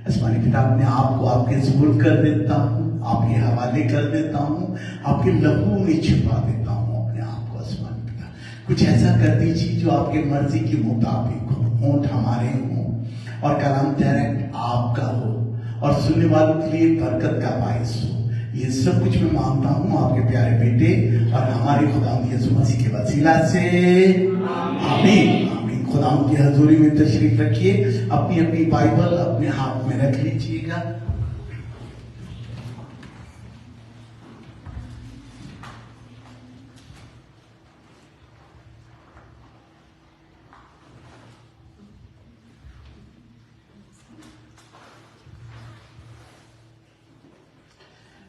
आसमानी पिता, अपने आप को आपके सुपुर्द कर देता हूँ, आपके हवाले कर देता हूँ, आपके लहू में छिपा देता हूँ अपने आप को। आसमानी पिता, कुछ ऐसा कर दीजिए जो आपके मर्जी के मुताबिक हो, होंठ हमारे हों और कलाम डायरेक्ट आपका हो और सुनने वालों के लिए बरकत का बायस हो। ये सब कुछ मैं मांगता हूँ आपके प्यारे बेटे और हमारे खुदावंद यीशु मसीह के वसीला से, आमीन आमीन। खुदावंद की हजूरी में तशरीफ रखिए, अपनी अपनी बाइबल अपने हाथ में रख लीजिएगा।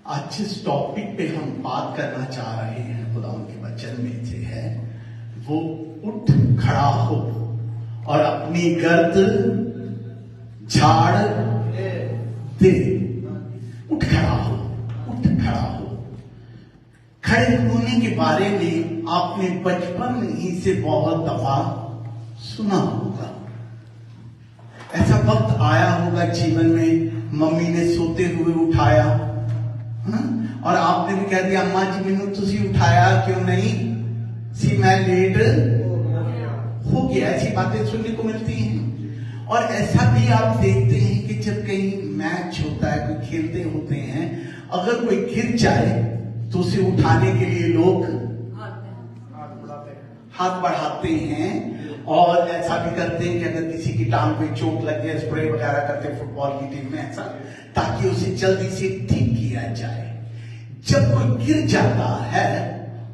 आज जिस टॉपिक पे हम बात करना चाह रहे हैं खुदावंद के वचन में से है वो उठ खड़ा हो और अपनी गर्द झाड़ दे। उठ खड़ा हो, उठ खड़ा हो। खड़े होने के बारे में आपने बचपन ही से बहुत दफा सुना होगा। ऐसा वक्त आया होगा जीवन में मम्मी ने सोते हुए उठाया और आपने भी कह दिया, अम्मा जी मैनू तुसी उठाया क्यों नहीं सी, मैं लेट हो गया। ऐसी बातें सुनने को मिलती हैं। और ऐसा भी आप देखते हैं कि जब कहीं मैच होता है, कोई खेलते होते हैं, अगर कोई गिर जाए तो उसे उठाने के लिए लोग हाथ बढ़ाते हैं और ऐसा भी करते हैं कि अगर किसी की टांग पे चोट लग गया, स्प्रे वगैरह करते हैं फुटबॉल की टीम में ऐसा, ताकि उसे जल्दी से ठीक किया जाए। जब कोई गिर जाता है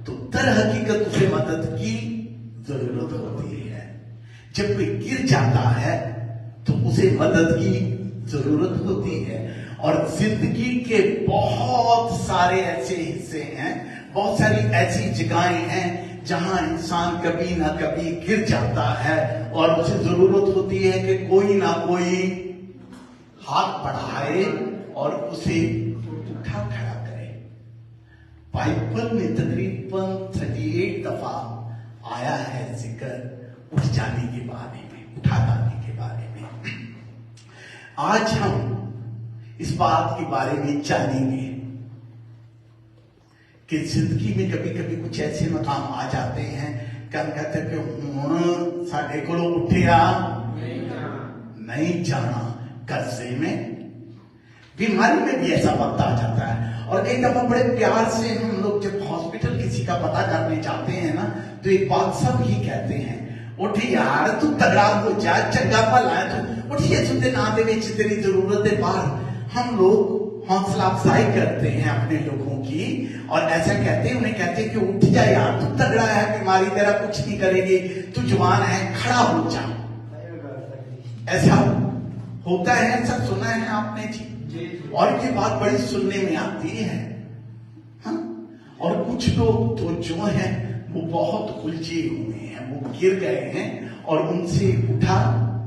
तो दर हकीकत उसे मदद की जरूरत होती है। जब कोई गिर जाता है तो उसे मदद की जरूरत होती है। और जिंदगी के बहुत सारे ऐसे हिस्से हैं, बहुत सारी ऐसी जगहें हैं जहां इंसान कभी ना कभी गिर जाता है और उसे जरूरत होती है कि कोई ना कोई हाथ बढ़ाए और उसे उठा खड़ा करे। बाइबल में तकरीबन 38 दफा आया है जिक्र उठ जाने के बारे में, उठा जाने के बारे में। आज हम इस बात के बारे में जानेंगे कि जिंदगी में कभी कभी कुछ ऐसे मकाम आ जाते हैं कि हम कहते हैं कि हुण साडे कोलों उठिया नहीं जाना। कर्जे में, बीमारी में भी ऐसा वक्त आ जाता है। और कई दफा बड़े प्यार से हम लोग जब हॉस्पिटल किसी का पता करने जाते हैं ना, तो एक बात सब ही कहते हैं, उठ यार तू तगड़ा हो जा, चंगा भला है तू, उठ यीशु दे नाम दे विच तेरी जरूरत है बाहर। हम लोग हौसला अफजाई करते हैं अपने लोगों की और ऐसा कहते हैं, उन्हें कहते हैं कि उठ जा यार, तू तगड़ा है, बीमारी तेरा कुछ नहीं करेगी, तू जवान है, खड़ा हो जा। ऐसा होता है, ऐसा सुना है आपने जी। और ये बात बड़ी सुनने में आती है। हाँ? और कुछ लोग तो जो हैं वो बहुत उलझे हुए हैं, वो गिर गए हैं और उनसे उठा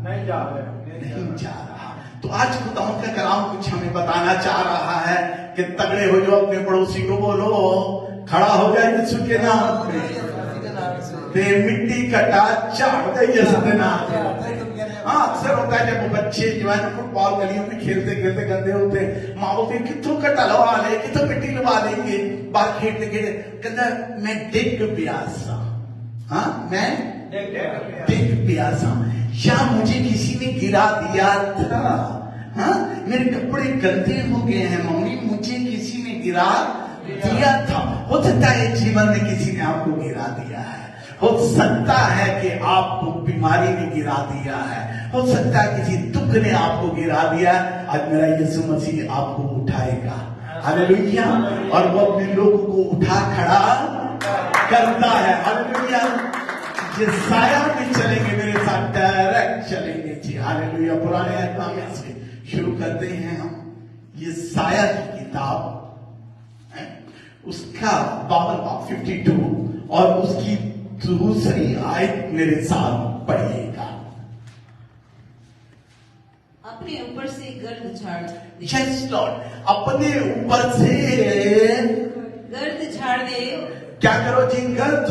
नहीं जा रहा। तो आज खुदावंद का कलाम कुछ हमें बताना चाह रहा है कि तगड़े हो जाओ। अपने पड़ोसी को बोलो खड़ा हो जाए यीशु के नाम में, दे मिट्टी कटा झाड़ दे यीशु के नाम में। हाँ, अक्सर होता है जब बच्चे जवान फुटबॉल गलियों में खेलते खेलते गंदे होते हैं, माँ बोलती है कितों कटा लवा ले, कितों मिट्टी लवा लेंगे। बाहर खेलते खेलते कहता मैं डिग प्यासा, हाँ मैं डिग प्यासा, या मुझे किसी ने गिरा दिया था। हाँ, मेरे कपड़े गंदे हो गए हैं मम्मी, मुझे किसी ने गिरा दिया था। हो सकता है जीवन में किसी ने आपको गिरा दिया है, हो सकता है कि आपको बीमारी ने गिरा दिया है, हो सकता है किसी दुख ने आपको गिरा दिया। आज मेरा यीशु मसीह आपको उठाएगा, हालेलुया, और वो अपने लोगों को उठा खड़ा करता है, हालेलुया। जिस साया में चलेंगे मेरे साथ डायरेक्ट चलेंगे जी, हालेलुया। पुराने अध्याय में से शुरू करते हैं हम। ये साया की किताब है, उसका 52 और उसकी दूसरी आयत मेरे साथ पढ़िएगा। अपने ऊपर से गर्द झाड़ दे। यस लॉर्ड, अपने ऊपर से गर्द झाड़ दे। क्या करो जी? गर्द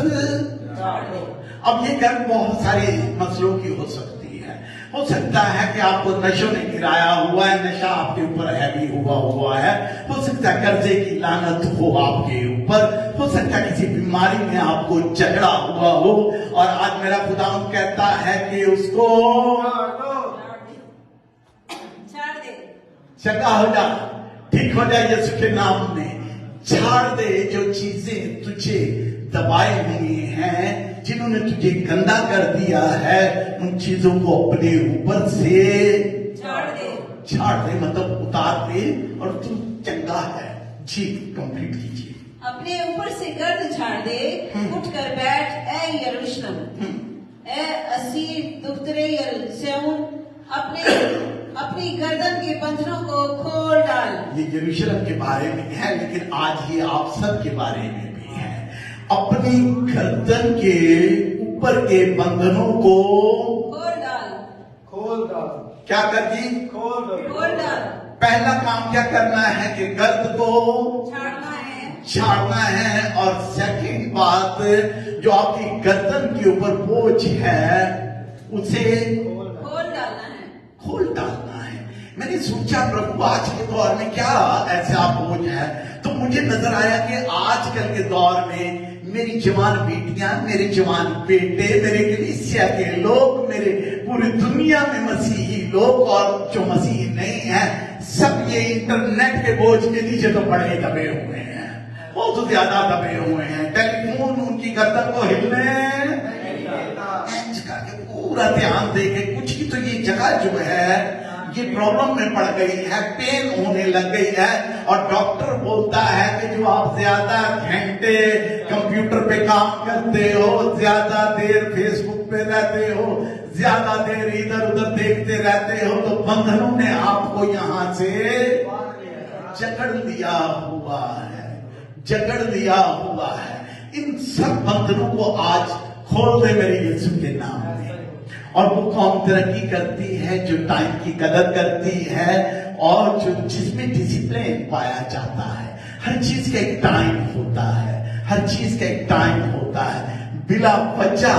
झाड़ दे। अब ये गर्द बहुत सारे मसलों की हो सकती है। हो सकता है कि आपको नशों ने गिराया हुआ है, नशा आपके ऊपर हैवी हुआ है। हो सकता है कर्जे की लानत हो आपके ऊपर, हो सकता है किसी बीमारी में आपको झगड़ा हुआ हो, और आज मेरा खुदा कहता है कि उसको छाड़ दे, चंगा हो जा, ठीक हो जाए यीशु के नाम में। झाड़ दे जो चीजें तुझे दबाए हुए हैं, जिन्होंने तुझे गंदा कर दिया है, उन चीजों को अपने ऊपर से छाड़ दे, झाड़ दे, मतलब उतार दे, और तू चंगा है। जी कंप्लीट कीजिए। अपने ऊपर से गर्द झाड़ दे, उठकर बैठ ए यरूशलेम, ए असीर दुख्तरे यरूशलेम, अपनी गर्दन के बंधनों को खोल डाल। ये यरूशलेम के बारे में है, लेकिन आज ये आप सब के बारे में भी है। अपनी गर्दन के ऊपर के बंधनों को खोल डाल। क्या कर दी? खोल डाल। पहला काम क्या करना है कि गर्द को छाड़ना है, और सेकंड बात, जो आपकी गर्दन के ऊपर बोझ है उसे खोल डालना है। मैंने सोचा प्रभु आज के दौर में क्या ऐसा बोझ है, तो मुझे नजर आया कि आजकल के दौर में मेरी जवान बेटियां, मेरे जवान बेटे, मेरे कलीसिया के लोग, मेरे पूरी दुनिया में मसीही लोग और जो मसीही नहीं है, सब ये इंटरनेट के बोझ के नीचे तो बड़े दबे हुए हैं, बहुत ज्यादा दबे हुए हैं। टेलीफोन उनकी गर्दन को हिलने के पूरा ध्यान देके कुछ की तो ये जगह जो है ये प्रॉब्लम में पड़ गई है, पेन होने लग गई है, और डॉक्टर बोलता है कि जो आप ज्यादा घंटे कंप्यूटर पे काम करते हो, ज्यादा देर फेसबुक पे रहते हो, ज्यादा देर इधर उधर देखते रहते हो, तो बंधनों ने आपको यहां से जकड़ लिया हुआ है। इन सब बंधनों को आज खोल दे मेरे यीशु के नाम में। और वो कौन तरक्की करती है? जो टाइम की कदर करती है, और जो जिसमें डिसिप्लिन पाया जाता है। हर चीज का एक टाइम होता है, बिला वजह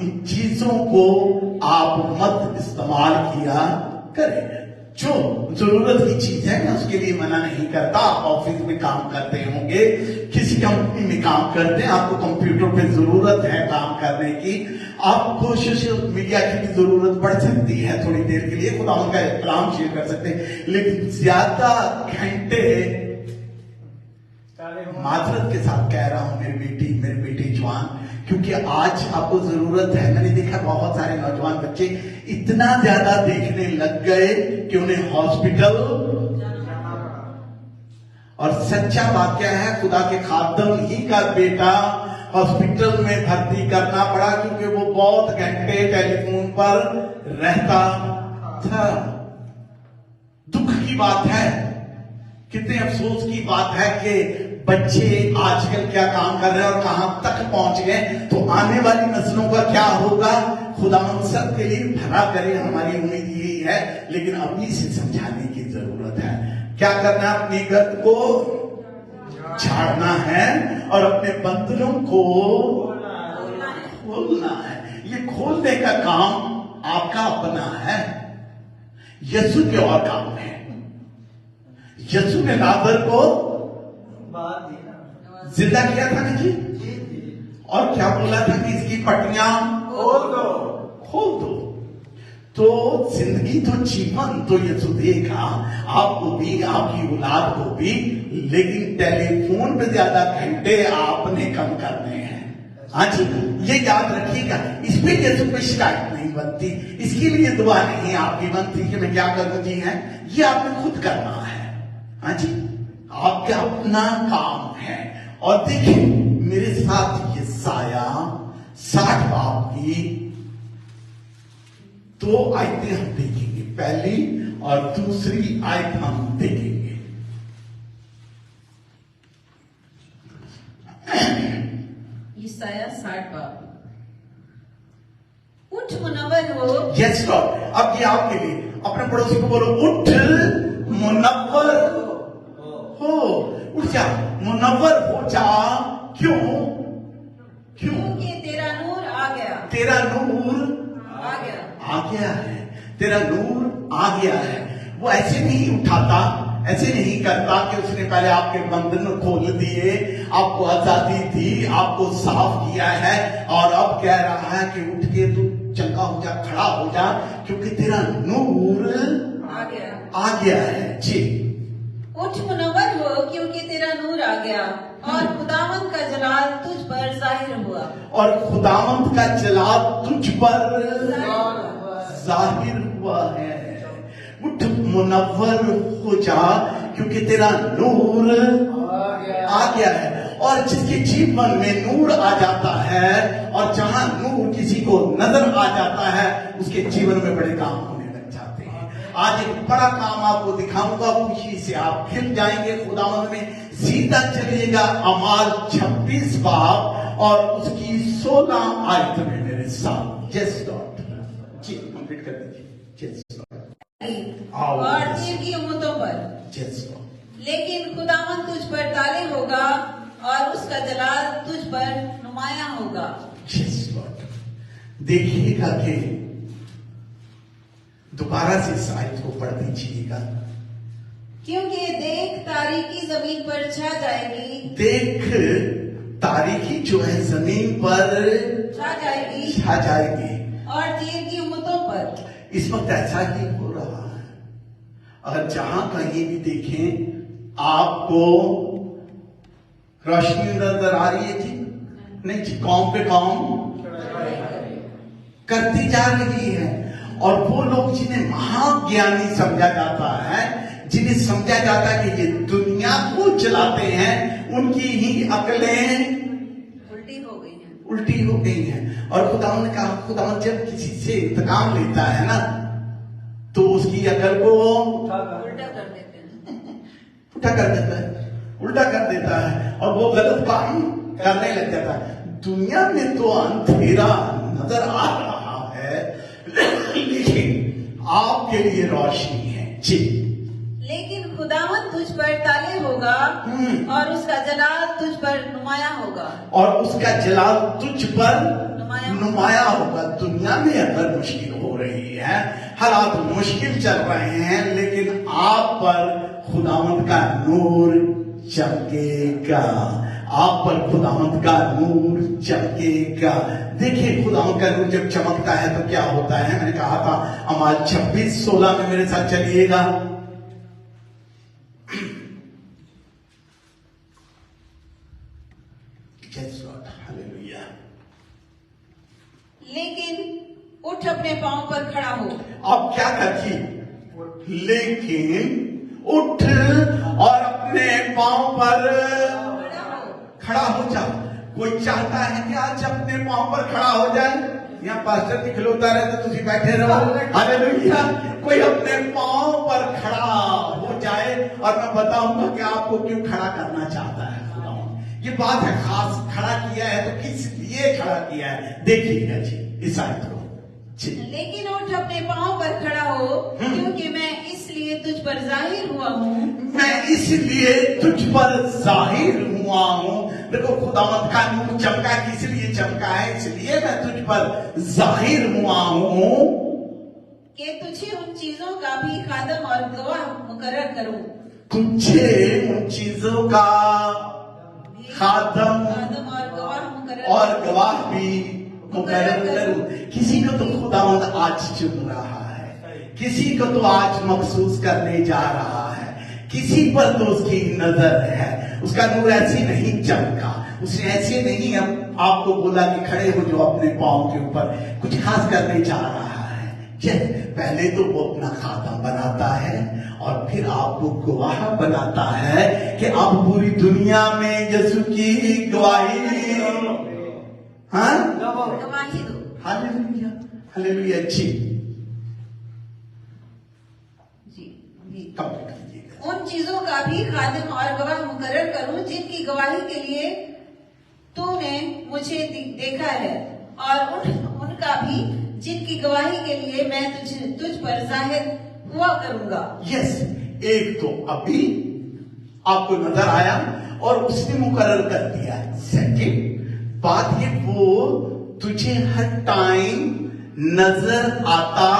इन चीजों को आप मत इस्तेमाल किया करें। जो जरूरत की चीज है मैं उसके लिए मना नहीं करता। आप ऑफिस में काम करते होंगे, किसी कंपनी में काम करते हैं, आपको कंप्यूटर पे जरूरत है काम करने की, आपको सोशल मीडिया की भी जरूरत पड़ सकती है थोड़ी देर के लिए, खुदा उनका प्लान शेयर कर सकते हैं, लेकिन ज्यादा घंटे, माजरत के साथ कह रहा हूं मेरी बेटी जवान, क्योंकि आज आपको जरूरत है। मैंने देखा बहुत सारे नौजवान बच्चे इतना ज्यादा देखने लग गए कि उन्हें हॉस्पिटल, और सच्चा वाक्य है, खुदा के खादम ही का बेटा हॉस्पिटल में भर्ती करना पड़ा क्योंकि वो बहुत घंटे टेलीफोन पर रहता था। दुख की बात है, कितने अफसोस की बात है कि बच्चे आजकल क्या काम कर रहे हैं और कहां तक पहुंच गए, तो आने वाली नस्लों का क्या होगा? खुदा हम सब के लिए भला करे, हमारी उम्मीद यही है, लेकिन अभी से समझाने की जरूरत है। क्या करना है? अपनी गर्द को छाड़ना है और अपने बंधनों को खोलना है। ये खोलने का काम आपका अपना है, यीशु के और काम है। यीशु ने लाजर को जिंदा किया था ना जी, और क्या बोला था कि इसकी पट्टियां खोल दो। तो जिंदगी तो जीवन तो यीशु देगा आपको भी, आपकी औलाद को भी, लेकिन टेलीफोन पे ज्यादा घंटे आपने कम करने हैं। हाँ जी, ये याद रखिएगा। इस पे यीशु पे शिकायत नहीं बनती, इसके लिए दुआ नहीं आपकी बनती कि मैं क्या करूं जी, है ये आपने खुद करना है। हाँ जी, आपका अपना काम है। और देखिए मेरे साथ यशायाह 60 बाब की 2 आयतें हम देखेंगे, पहली और दूसरी आयत हम देखेंगे। यशायाह 60 बाब। उठ मुनव्वर हो। Yes Lord. अब ये आपके लिए, अपने पड़ोसी को बोलो, उठ मुनव्वर हो, उठ जा, मुनव्वर हो जा। क्यों? क्योंकि तेरा नूर आ गया। तेरा नूर आ गया आ गया है। तेरा नूर आ गया है। वो ऐसे नहीं उठाता, ऐसे नहीं करता कि उसने पहले आपके बंधन खोल दिए, आपको आजादी दी, आपको साफ किया है और अब कह रहा है कि उठ के तू चंगा हो जा, खड़ा हो जा, क्योंकि तेरा नूर आ गया है। जी, उठ मुनव्वर हो क्योंकि तेरा नूर आ गया और खुदावंद का जलाल तुझ पर जाहिर हुआ। और खुदावंद का जलाल तुझ पर जाहिर हुआ है। उठ मुनव्वर हो जा क्योंकि तेरा नूर आ गया है। और जिसके जीवन में नूर आ जाता है और जहां नूर किसी को नजर आ जाता है, उसके जीवन में बड़े काम होने लग जाते हैं। आज एक बड़ा काम आपको दिखाऊंगा, खुशी से आप खिल जाएंगे खुदावंद में। सीधा चलिएगा अमाल 26 बाब और उसकी 16 आयत में मेरे साथ। यस लॉर्ड, जी कंप्लीट कर दीजिए। यस और तीर की उम्मतों पर, लेकिन खुदावंद तुझ पर ताले होगा और उसका जलाल तुझ पर नुमाया होगा। देखिएगा कि दोबारा से इस आयत को पढ़ दीजिएगा। क्योंकि देख तारीकी जमीन पर छा जाएगी, देख तारीकी जो है जमीन पर छा जाएगी और तीर की उम्मतों पर। इस वक्त ऐसा ही हो रहा है। अगर जहां कहीं भी देखें आपको रोशनी नजर आ रही है जी, नहीं जी, कौम पे कौम करती जा रही है। और वो लोग जिन्हें महाज्ञानी समझा जाता है, जिन्हें समझा जाता है कि ये दुनिया को चलाते हैं, उनकी ही अकलें उल्टी हो गई हैं। और खुदावंद ने कहा, खुदावंद जब किसी से इंतकाम लेता है ना, तो उसकी अकल को उल्टा कर देता है और वो गलत काम करने लग जाता है। दुनिया में तो अंधेरा नजर आ रहा है, लेकिन आपके लिए रोशनी है। जी, लेकिन खुदावंद तुझ पर ताले होगा और उसका जलाल तुझ पर नुमाया होगा। और उसका जलाल तुझ पर नुमाया होगा। दुनिया में अगर मुश्किल हो रही है, हालात मुश्किल चल रहे हैं, लेकिन आप पर खुदावंद का नूर चमकेगा। आप पर खुदावंद का नूर चमकेगा। देखिए, खुदावंद का नूर जब चमकता है तो क्या होता है। मैंने कहा था अमाल 26:16 में मेरे साथ चलिएगा। हालेलुया। लेकिन उठ अपने पांव पर खड़ा हो। अब क्या करती, लेकिन उठ और अपने पांव पर खड़ा हो जा। कोई चाहता है कि आज अपने पांव पर खड़ा हो जाए? यहाँ पास्टर जी खिलौता रहे तो तुम बैठे रहो। हालेलुया। कोई अपने पांव पर खड़ा हो जाए और मैं बताऊंगा कि आपको क्यों खड़ा करना चाहता है। ये बात है खास, खड़ा किया है तो किस लिए खड़ा किया है, देखिएगा जी इस आयत को। लेकिन उठ अपने पांव पर खड़ा हो क्योंकि मैं इसलिए तुझ पर जाहिर हुआ हूँ। मैं इसलिए तुझ पर जाहिर हुआ हूँ। देखो, खुदावंद का नूर चमका, किस लिए चमका है? इसलिए मैं तुझ पर जाहिर हुआ हूँ कि तुझे उन चीजों का भी खादम और गवाह मुकर्रर करूं। तुझे उन चीजों का खादम और गवाह भी मुकर्रर करूं। किसी को तो खुदावंद आज चुन रहा है, किसी को तो आज महसूस करने जा रहा है, किसी पर तो उसकी नजर है। उसका नूर ऐसे नहीं चमका, उसने ऐसे नहीं आपको बोला कि खड़े हो जो अपने पांव के ऊपर, कुछ खास करने जा रहा है। पहले तो वो अपना खातम बनाता है और फिर आपको गवाह बनाता है कि आप पूरी दुनिया में यीशु की गवाही दो। Hallelujah, hallelujah. जी, उन चीजों का भी खादिम और गवाह मुकर्रर करूं जिनकी गवाही के लिए तूने मुझे देखा है, और उनका भी जिनकी गवाही के लिए मैं तुझ पर जाहिर हुआ करूंगा। यस, एक तो अभी आपको नजर आया और उसने मुकर्रर कर दिया। सेकंड बात ये, वो तुझे हर टाइम नजर आता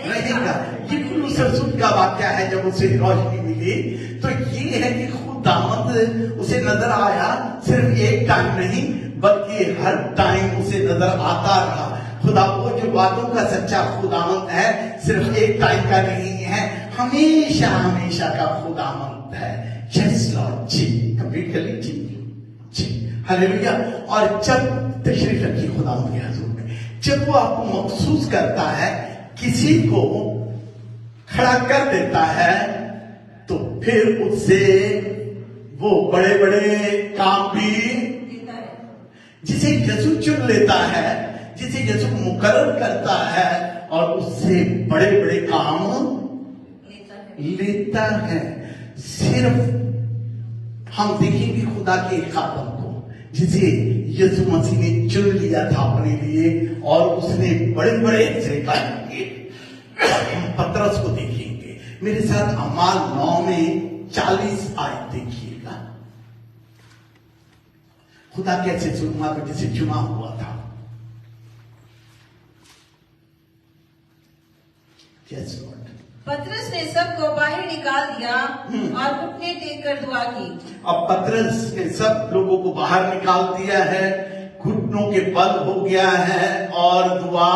रहेगा। ये लूस रसूल का वाक्य है। जब उसे रोशनी मिली तो ये है कि खुदावंद उसे नजर आया, सिर्फ एक टाइम नहीं बल्कि हर टाइम उसे नजर आता रहा। खुदा वो जो बातों का सच्चा खुदावंद है, सिर्फ एक टाइम का नहीं है, हमेशा हमेशा का खुदावंद है। यस लॉर्ड जी, कंप्लीट कर लीजिए जी, हालेलुया। और जब तशरीफ रखी खुदावंद के हुजूर में, जब वो आपको महसूस करता है, किसी को खड़ा कर देता है, तो फिर उससे वो बड़े बड़े काम भी, जिसे यीशु चुन लेता है, जिसे यीशु मुकर्रर करता है, और उससे बड़े बड़े काम लेता है। सिर्फ हम देखेंगे खुदा के एक खातम को, जिसे यीशु मसीह ने चुन लिया था अपने लिए, और उसने बड़े बड़े ऐसे काम किए। पतरस को देखेंगे, मेरे साथ अमाल 9 में 40 आयत देखिएगा। खुदा कैसे चुना को, जिसे चुना हुआ था। Yes Lord. पतरस ने सबको बाहर निकाल दिया और घुटने टेक कर दुआ की। अब पतरस ने सब लोगों को बाहर निकाल दिया है, घुटनों के बल हो गया है, और दुआ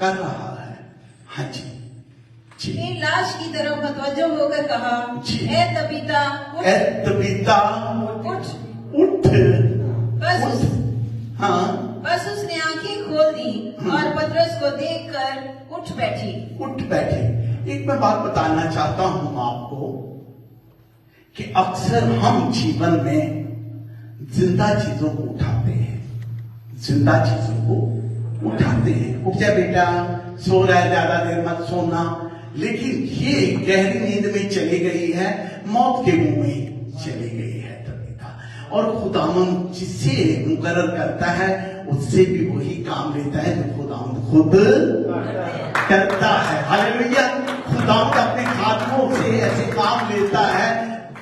कर रहा है। हाँ जी जी। फिर लाश की तरफ मतवज्जो होकर कहा, ए तबीता उठ, ए तबीता उठ उठ। बस हाँ, बस उसने आंखें खोल दी और पतरस को देखकर उठ बैठी। उठ बैठे। एक मैं बात बताना चाहता हूं आपको कि अक्सर हम जीवन में जिंदा चीजों को उठाते हैं, जिंदा चीजों को उठाते हैं। उठ जा बेटा, सो रहा है, ज्यादा देर मत सोना। लेकिन ये गहरी नींद में चली गई है, मौत के मुंह में चली गई है तबीता। और खुदावंद जिसे मुकर्रर करता है, उससे भी वही काम लेता है जो खुदावंद खुद करता है। हालेलुया। खुदावंद अपने खादमों से ऐसे काम लेता है,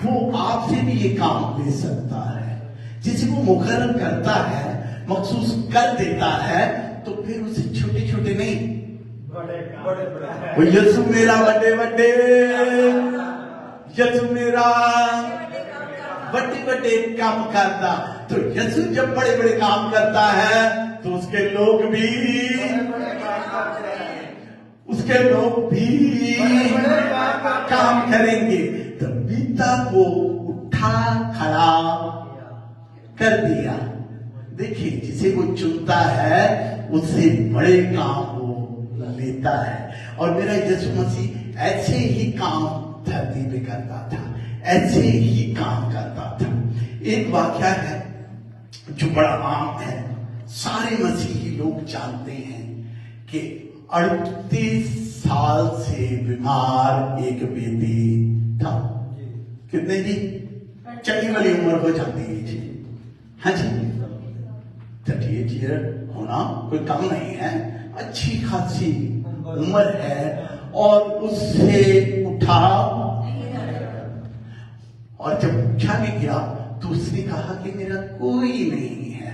वो आपसे भी ये काम ले सकता है। जिसे वो मुकर्रर करता है, मखसूस कर देता है, तो फिर उसे छोटे छोटे नहीं, वो यीशु मेरा बड़े बड़े, यीशु मेरा बड़े बड़े काम करता। तो यीशु जब बड़े बड़े काम करता है, तो उसके लोग भी काम करेंगे। तो बीता को उठा खड़ा कर दिया। देखिए, जिसे वो चुनता है, उससे बड़े काम वो लेता है। और मेरा यीशु मसीह ऐसे ही काम धरती पे करता था, ऐसे ही काम करता था। एक वाक्य है जो बड़ा आम है, सारे मसीही लोग जानते हैं कि 38 साल से बीमार एक बेबी था। कितने जी? चली वाली उम्र हो जाती है जी। हाँ जी, 38 ईयर होना कोई कम नहीं है, अच्छी खासी उम्र है। और उससे उठा, और जब उठा भी गया तो उसने कहा कि मेरा कोई नहीं है।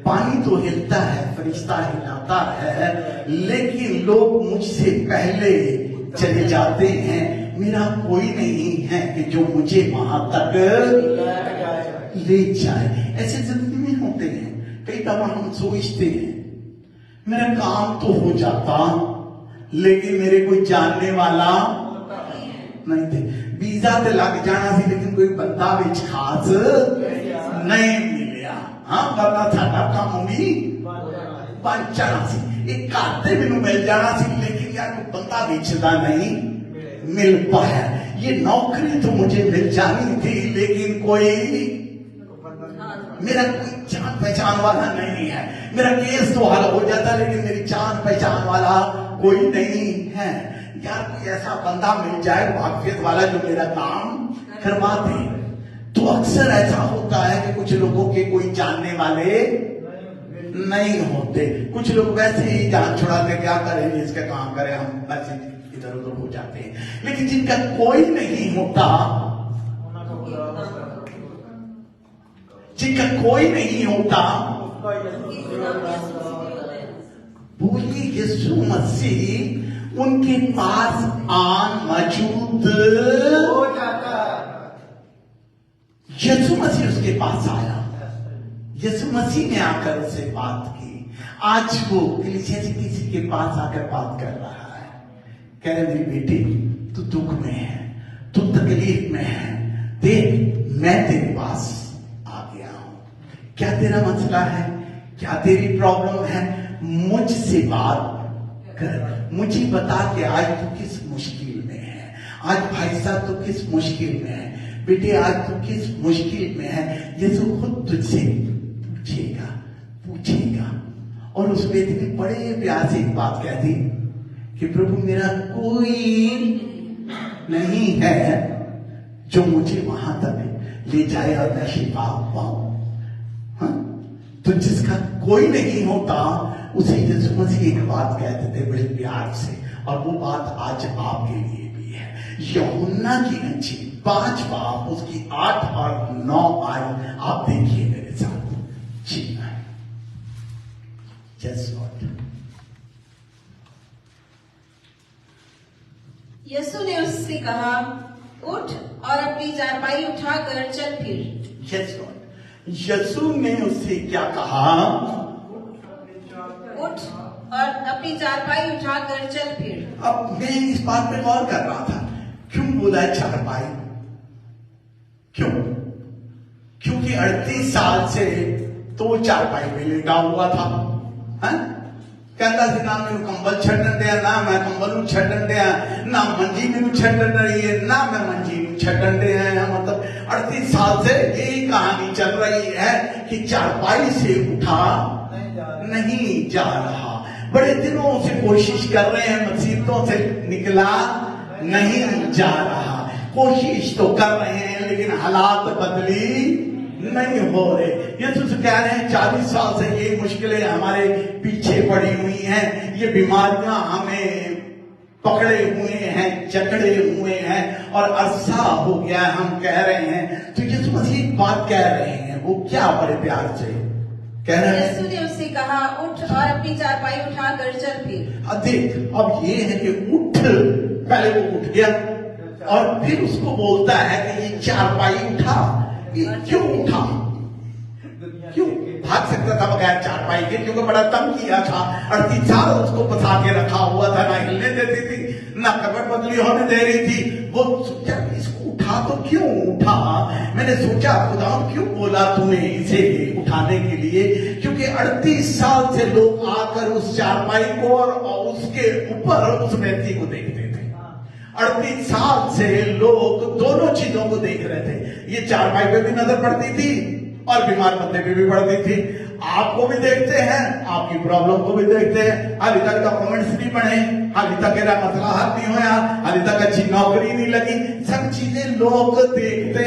पानी तो हिलता है, फरिश्ता हिलाता है, लेकिन लोग मुझसे पहले चले जाते हैं। मेरा कोई नहीं है कि जो मुझे वहां तक ले जाए। ऐसे जिंदगी में होते हैं। कई दफा हम सोचते हैं मेरा काम तो हो जाता, लेकिन मेरे कोई जानने वाला नहीं थे। वीजा तो लग जाना सी, लेकिन कोई बंदा विच खास नहीं मिलिया। हाँ, वरना साडा काम भी बन जाना सी। एक घर ते मैनू मिल जाना सी, लेकिन यार कोई बंदा विचदा नहीं मिल पाया। ये नौकरी तो मुझे मिल जानी थी, लेकिन कोई मेरा कोई जान पहचान वाला नहीं है। मेरा केस तो हल हो जाता, लेकिन मेरी जान पहचान वाला कोई नहीं है। यार कोई ऐसा बंदा मिल जाए वाकफियत वाला जो मेरा काम करवा दे। तो अक्सर ऐसा होता है कि कुछ लोगों के कोई जानने वाले नहीं होते। कुछ लोग वैसे ही जान छुड़ाते, क्या करेंगे इसका काम करें, हम ऐसे इधर उधर हो जाते हैं। लेकिन जिनका कोई नहीं होता, जिनका कोई नहीं होता, बोलिए यीशु मसीह उनके पास मौजूद हो जाता। यीशु मसीह उसके पास आया, यीशु मसीह ने आकर उससे बात की। आज वो कलीसिया से किसी के पास आकर बात कर रहा है, कह रहे मेरी बेटी तू दुख में है, तू तकलीफ में है, देख मैं तेरे पास आ गया हूं। क्या तेरा मसला है, क्या तेरी प्रॉब्लम है, मुझसे बात कर, मुझे बता के आज तू किस मुश्किल में है। आज भाई साहब तू किस मुश्किल में है, बेटे आज तू किस मुश्किल में है, यीशु खुद तुझसे पूछेगा। और उस बेटी ने बड़े प्यार से एक बात कह दी कि प्रभु मेरा कोई नहीं है जो मुझे वहां तक ले जाए और मैं शिफा पाऊं। हाँ? तो जिसका कोई नहीं होता उसे यीशु मसीह एक बात कहते थे बड़े प्यार से, और वो बात आज आपके लिए भी है। यूहन्ना की अंजील 5 बाब उसकी 8 और 9 आयत आप देखिए मेरे साथ। जी यस लॉर्ड। यीशु ने उससे कहा, उठ और अपनी चारपाई उठाकर चल फिर। Yes Lord. यीशु ने उससे क्या कहा? उठ और अपनी चारपाई उठाकर चल फिर। अब मैं इस बात पे गौर कर रहा था, क्यों बोला है चारपाई? क्यों? क्योंकि 38 साल से तो चारपाई में लेटा हुआ था। कहता सी ना मैं कंबल छड़न दिया, ना मैं कंबल छड़न दिया, ना मंजी में छड़न रही है, ना मैं मंजी में छड़न दिया। मतलब 38 साल से यही कहानी चल रही है कि चारपाई से उठा नहीं जा रहा। बड़े दिनों से कोशिश कर रहे हैं, मुसीबतों से निकला नहीं जा रहा। कोशिश तो कर रहे हैं लेकिन हालात बदली नहीं हो रहे। यीशु से कह रहे हैं 40 साल से ये मुश्किलें हमारे पीछे पड़ी हुई हैं, ये बीमारियां हमें पकड़े हुए हैं, जकड़े हुए हैं और अरसा हो गया हम कह रहे हैं। तो यीशु मसीह एक बात कह रहे हैं, वो क्या बड़े प्यार से कह रहे हैं। यीशु ने उससे कहा, उठ और अपनी चारपाई उठाकर चल फिर। देख अब ये है कि उठ, पहले वो उठ गया और फिर उसको बोलता है कि ये चारपाई उठा। क्यों उठा? क्यों? भाग सकता था बगैर चारपाई के, क्योंकि बड़ा तंग किया था। 38 साल उसको बसा के रखा हुआ था, ना हिलने देती थी, ना कपड़ बदली होने दे रही थी। वो सोचा इसको उठा तो क्यों उठा? मैंने सोचा खुदा क्यों बोला तुम्हें इसे उठाने के लिए? क्योंकि 38 साल से लोग आकर उस चारपाई को और उसके ऊपर उस व्यक्ति को देखते थे। 38 साल से लोग दोनों चीजों को देख रहे थे। ये चारपाई पे भी नजर पड़ती थी और बीमार बंदे पे भी पड़ती थी। आपको भी देखते हैं, आपकी प्रॉब्लम को भी देखते हैं। हाल तक डॉक्यूमेंट्स नहीं बने, हाल तक मेरा मसला हल नहीं होया, हाल तक अच्छी नौकरी नहीं लगी, सब चीजें लोग देखते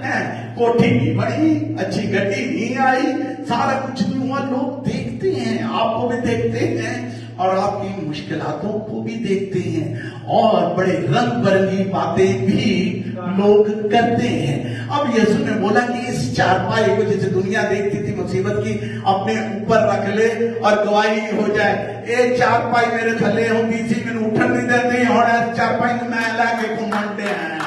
हैं। कोठी नहीं बनी, अच्छी गड्डी नहीं आई, सारा कुछ नहीं हुआ, लोग देखते हैं, आपको भी देखते हैं और आपकी मुश्किलातों को भी देखते हैं और बड़े रंग बिरंगी बातें भी लोग करते हैं। अब यीशु ने बोला कि इस चारपाई को जैसे दुनिया देखती थी मुसीबत की, अपने ऊपर रख ले और गवाही हो जाए। एक चारपाई मेरे थले होती थी, मैंने उठन नहीं देती, और चारपाई में मैं लाके घुमाते हैं।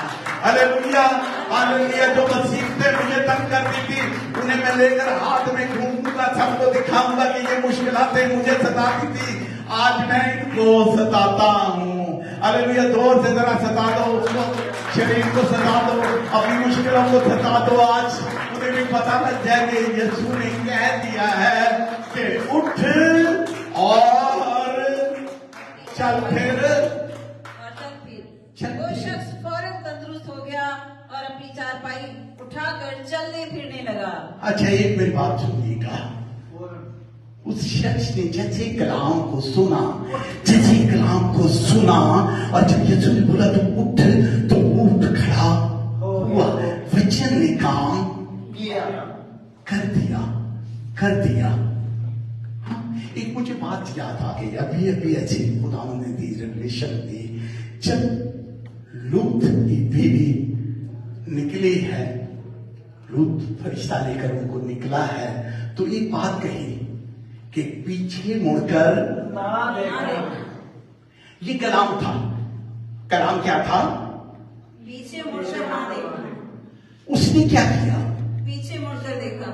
Hallelujah hallelujah. जो मुसीबतें मुझे तंग करती थी उन्हें मैं लेकर हाथ में घूमूंगा, सबको दिखाऊंगा कि ये मुश्किलातें मुझे सताती थी, आज मैं इनको सताता हूँ। हालेलुया। जोर से जरा सता दो उसको, शरीर को सता दो, अपनी मुश्किलों को सता दो। आज उन्हें भी पता लग जाए कि यीशु ने कह दिया है कि उठ और चल फिर। वो शख्स फौरन तंदुरुस्त हो गया और अपनी चारपाई उठाकर चलने फिरने लगा। अच्छा एक मेरी बात सुनिएगा, उस शख्स ने जैसे कलाम को सुना, जैसे कलाम को सुना और जब यीशु ने बोला तो उठ, तो उठ खड़ा हुआ। वचन ने काम कर दिया। एक मुझे बात याद आ गई, अभी ऐसे खुदा ने दी, रेवलेशन दी। जब लूत की बीवी निकली है, लूत फरिश्ता लेकर उनको निकला है, तो एक बात कही कि पीछे मुड़कर ना देखना। ये कलाम था। कलाम क्या था? पीछे मुड़कर ना देखना। उसने क्या किया? पीछे मुड़कर देखा।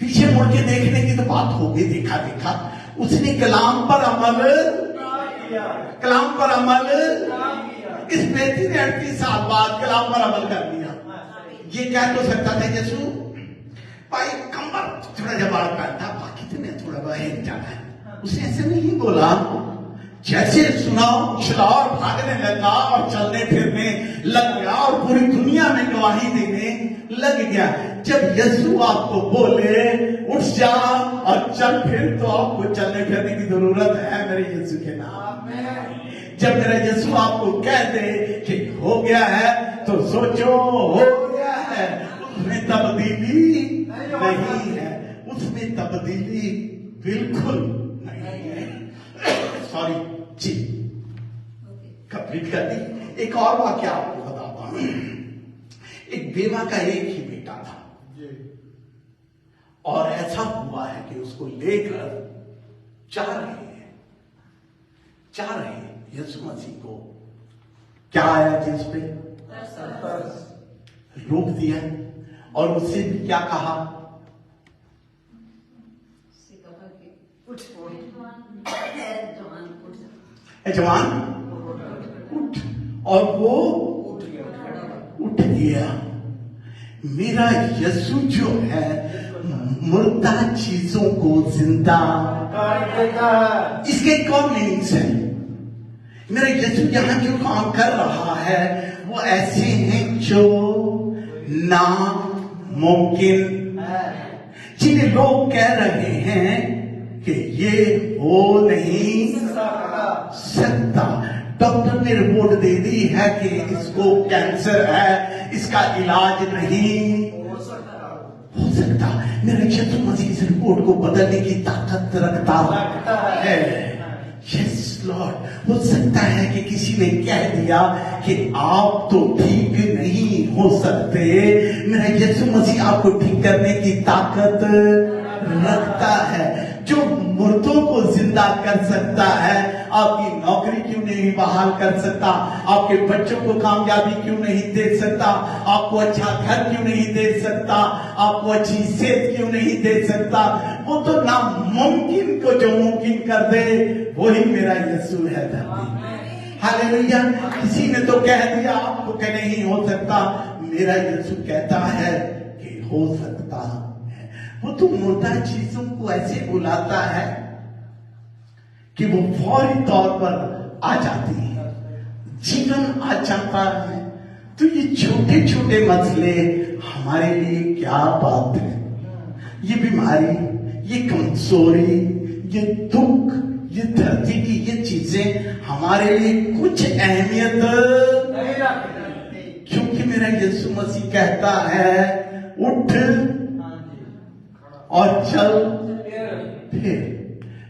पीछे मुड़ के देखने की तो बात हो गई, देखा देखा। उसने कलाम पर अमल ना किया। कलाम पर अमल ना किया। इस बेटी ने 38 साल बाद कलाम पर अमल कर दिया। ये क्या तो सकता था यीशु भाई कमर थोड़ा जवाब पहनता, बाकी तो मैं थोड़ा बहुत जाना है। उसने ऐसे नहीं बोला। जैसे सुना उछला और भागने लगा और चलने फिरने लग गया और पूरी दुनिया में गवाही देने लग गया। जब यीशु आपको बोले उठ जा और चल फिर, तो आपको चलने फिरने की जरूरत है मेरे यीशु के नाम में। जब मेरा यीशु आपको कह दे कि हो गया है, तो सोचो हो गया है। उसमें तब्दीली नहीं है, उसमें तब्दीली बिल्कुल नहीं है। सॉरी जी, कंप्लीट कर दी। एक और वाक्य आपको बताता हूं। एक बेवा का एक ही बेटा था और ऐसा हुआ है कि उसको लेकर जा रहे यीशु मसीह को क्या आया जिस पे रोक दिया और उससे भी क्या कहा? जवान उठ, और वो उठ गया। मेरा यीशु जो है मुर्दा चीजों को जिंदा कर देता है। इसके कौन मीनिंग्स है? मेरा यीशु यहाँ जो काम कर रहा है वो ऐसे हैं जो नामुमकिन है। जिन्हें लोग कह रहे हैं कि ये हो नहीं सकता। डॉक्टर ने रिपोर्ट दे दी है कि इसको कैंसर है, इसका इलाज नहीं हो सकता। मेरा यीशु मसीह इस रिपोर्ट को बदलने की ताकत रखता है। Yes Lord. हो सकता है कि किसी ने कह दिया कि आप तो ठीक नहीं हो सकते, मेरा यीशु मसीह आपको ठीक करने की ताकत रखता है। जो मुर्दों को जिंदा कर सकता है, आपकी नौकरी क्यों नहीं बहाल कर सकता? आपके बच्चों को कामयाबी क्यों नहीं दे सकता? आपको अच्छा घर क्यों नहीं दे सकता? आपको अच्छी सेहत क्यों नहीं दे सकता? वो तो नामुमकिन को जो मुमकिन कर दे, वही मेरा यीशु है धरती। हालेलुया। किसी ने तो कह दिया आपको कि नहीं हो सकता, मेरा यीशु कहता है कि हो सकता है। वो तो मुर्दा चीजों को ऐसे बुलाता है कि वो फौरी तौर पर आ जाती है, जीवन आ जाता है। तो ये छोटे छोटे मसले हमारे लिए क्या बात है? ये बीमारी, ये कमजोरी, ये दुख, ये धरती की ये चीजें हमारे लिए कुछ अहमियत नहीं रखती। क्योंकि मेरा यीशु मसीह कहता है उठ और चल फिर।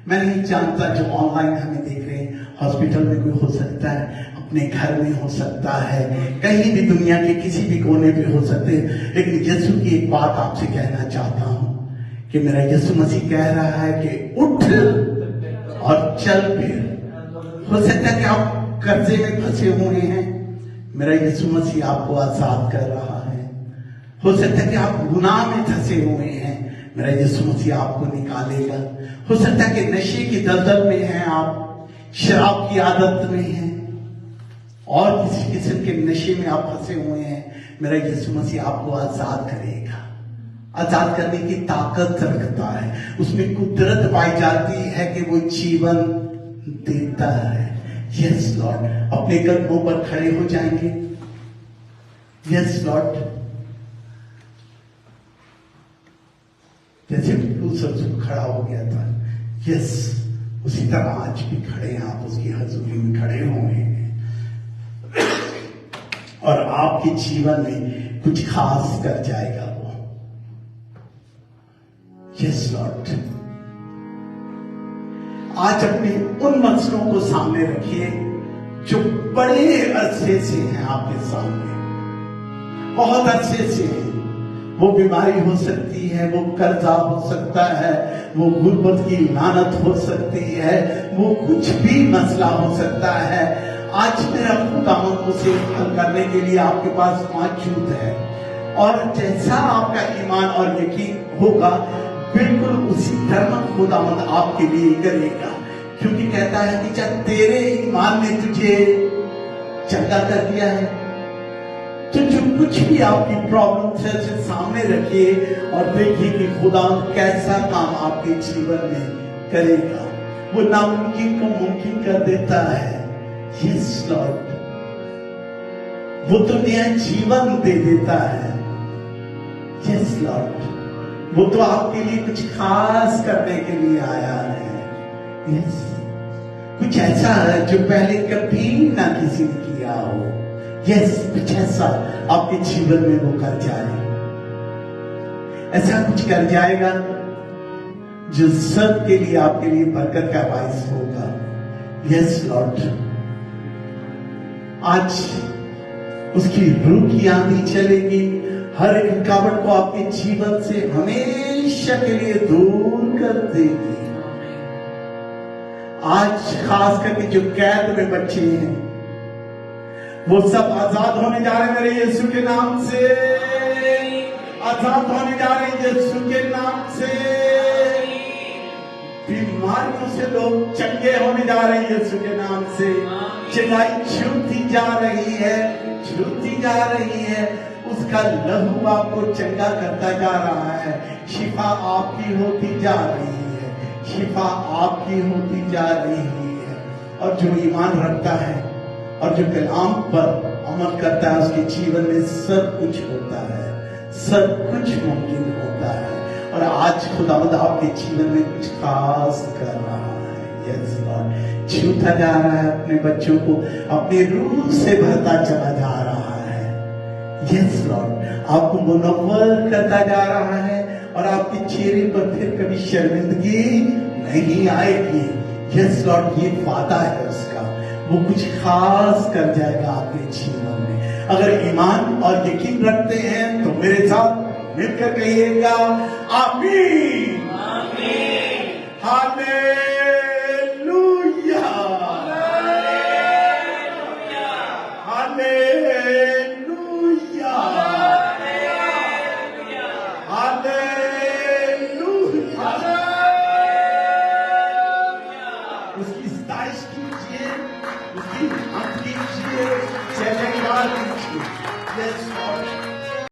मैं नहीं जानता जो ऑनलाइन हमें देख रहे हैं, हॉस्पिटल में कोई हो सकता है, अपने घर में हो सकता है, कहीं भी दुनिया के किसी भी कोने पे हो सकते हैं। लेकिन यीशु की एक बात आपसे कहना चाहता हूं कि मेरा यीशु मसीह कह रहा है कि उठ और चल फिर। हो सकता है कि आप कर्जे में फंसे हुए हैं, मेरा यीशु मसीह आपको आजाद कर रहा है। हो सकता है कि आप गुनाह में फंसे हुए हैं, मेरा यीशु मसीह आपको निकालेगा। हो सकता है कि नशे की दलदल में हैं आप, शराब की आदत में हैं और किसी किस्म के नशे में आप फंसे हुए हैं, मेरा यीशु मसीह आपको आजाद करेगा। आजाद करने की ताकत रखता है, उसमें कुदरत पाई जाती है कि वो जीवन देता है। Yes Lord. अपने कदमों पर खड़े हो जाएंगे। Yes Lord. जैसे लूसर खड़ा हो गया था, यस, उसी तरह आज भी खड़े हैं आप, उसकी हजूरी में खड़े होंगे और आपके जीवन में कुछ खास कर जाएगा वो। Yes Lord. आज अपने उन मसलों को सामने रखिए जो बड़े अरसे से हैं आपके सामने, बहुत अरसे से हैं। वो बीमारी हो सकती है, वो कर्जा हो सकता है, वो गुर्बत की लानत हो सकती है, वो कुछ भी मसला हो सकता है। आज मेरा खुदावंद उसे हल करने के लिए आपके पास मौजूद है, और जैसा आपका ईमान और यकीन होगा बिल्कुल उसी तरह खुदावंद आपके लिए करेगा, क्योंकि कहता है कि जब तेरे ईमान ने तुझे चंगा कर दिया है, तो जो कुछ भी आपकी प्रॉब्लम है उसे सामने रखिए और देखिए कि खुदावंद कैसा काम आपके जीवन में करेगा। वो नामुमकिन को मुमकिन कर देता है। यस लॉर्ड, वो तो नया जीवन दे देता है। यस लॉर्ड, वो तो आपके लिए कुछ खास करने के लिए आया है। यस, कुछ ऐसा है जो पहले कभी ना किसी ने किया हो। यस, कुछ ऐसा आपके जीवन में वो कर जाए, ऐसा कुछ कर जाएगा जो सबके लिए आपके लिए बरकत का बायस होगा। यस लॉर्ड, आज उसकी रूह की आंधी चलेगी, हर एक रुकावट को आपके जीवन से हमेशा के लिए दूर कर देगी। आज खास करके जो कैद में बच्चे हैं वो सब आजाद होने जा रहे हैं मेरे यीशु के नाम से। आजाद होने जा रहे हैं यीशु के नाम से। बीमारियों से लोग चंगे होने जा रहे हैं यीशु के नाम से। चंगाई छूती जा रही है, छूती जा रही है। उसका लहू आपको चंगा करता जा रहा है। शिफा आपकी होती जा रही है, शिफा आपकी होती जा रही है। और जो ईमान रखता है और जो कलाम पर अमल करता है उसके जीवन में सब कुछ होता है, सब कुछ मुमकिन होता है। और आज खुदावंद आपके जीवन में कुछ खास कर रहा है। यस लॉर्ड, छूता जा रहा है, अपने बच्चों को अपनी रूह से भरता चला जा रहा है। यस लॉर्ड, आपको मुनव्वर करता जा रहा है और आपके चेहरे पर फिर कभी शर्मिंदगी नहीं आएगी। यस लॉर्ड, ये वादा है उसका, वो कुछ खास कर जाएगा आपके जीवन में। अगर ईमान और यकीन रखते हैं तो मेरे साथ मिलकर कहिएगा आमीन, आमीन, हालेलुया।